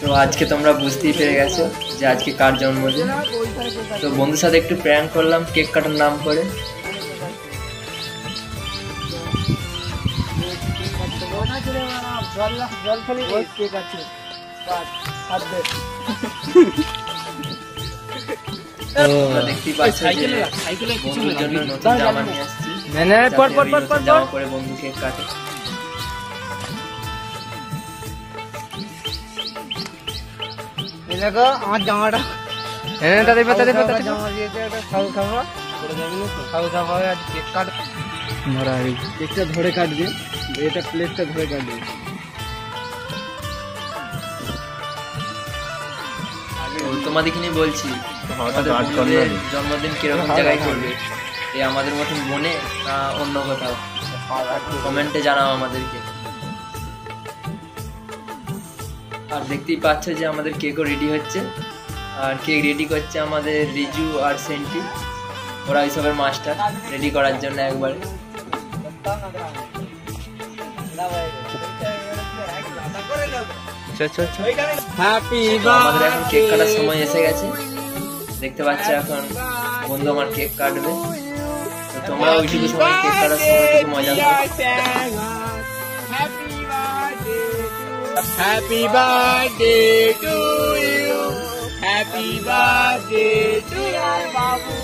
তো আজকে তোমরা বুঝতেই পেরে গেছো যে আজকে কার জন্মদিন। তো বন্ধুর সাথে একটু প্র্যাঙ্ক করলাম কেক কাটার নাম করে। দেখতেই পাচ্ছ বন্ধুর জন্য নতুন জামা নিয়ে আসছি, জামা পরে বন্ধু কেক কাটে। আমার জামাটা কেকটা ধরে কাটবে, এটা প্লেটটা ধরে কাটবে। তোমাদেরকে নিয়ে বলছি জন্মদিন কিরকম জায়গায় করবে, এই আমাদের মতন বনে না অন্য কোথাও, কমেন্টে জানাও আমাদেরকে। আর দেখতেই পাচ্ছ যে আমাদের কেকও রেডি হচ্ছে, আর কেক রেডি করছে আমাদের রিজু আর সেন্টি, ওরা এইসবের মাস্টার রেডি করার জন্য একবারে। আমাদের এখন কেক কাটার সময় এসে গেছে, দেখতে পাচ্ছ এখন বন্ধু আমার কেক কাটবে। তো তোমরা ওইটুকু সময় কেক কাটার সময় একটু মজা করো। Happy birthday to you, happy birthday to our babu,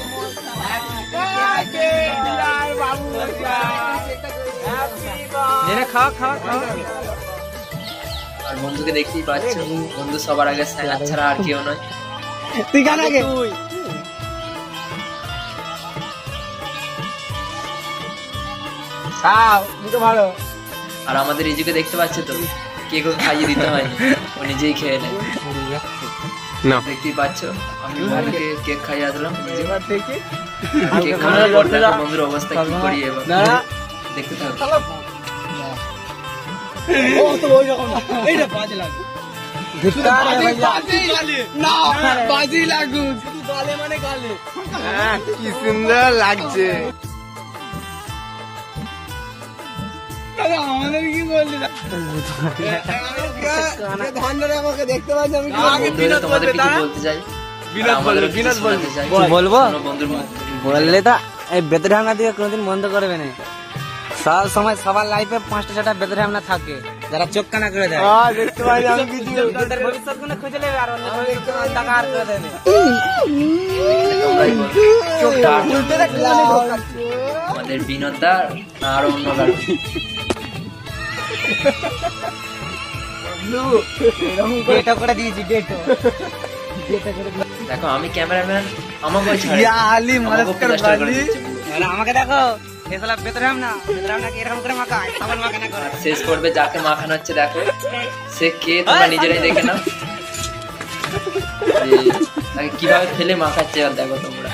happy birthday to our babu, happy birthday. खा खा खा। আর বন্ধুকে দেখতেই পাচ্ছ, বন্ধু সবার আগে স্যাঙ্গার ছাড়া আর কেউ নয়। তুই গান আগে। খাও, দুটো ভালো। আর আমাদের রিজুকে দেখতে পাচ্ছ তো, কেক খাইয়ে দিতে হয়, ও নিজেই খেয়ে নেয়। দেখতেই পাচ্ছ আমি বন্ধুকে কেক খাইয়ে আসলাম। কেক খাওয়ার পর দেখো বন্ধুর অবস্থা কি করি এবার, দেখতে থাকো। কি সুন্দর লাগছে। আমাদের কি বললি দেখতে পাচ্ছি আমি তোমাদের কিছু বলতে চাই, বলবো বললে তো এই বেতঢাঙ্গা দিয়ে কোনোদিন বন্ধ করবে না। সব সময় সবার লাইফে 5টা 6টা বেতঢাঙ্গা থাকে যারা চোখ কানা করে দেয়। ভবিষ্যৎ গুলো খুঁজে নেবে আর টাকা আর করে দেবে। আমাদের বিনোদা আর অন্য কারণ দেখো আমি ক্যামেরাম্যান, আমাকে দেখো শেষ করবে যাকে মাখানো হচ্ছে, দেখো সে কে তোমরা নিজেরাই দেখে নাও তাকে কিভাবে ফেলে মাখাচ্ছে। আর দেখো তোমরা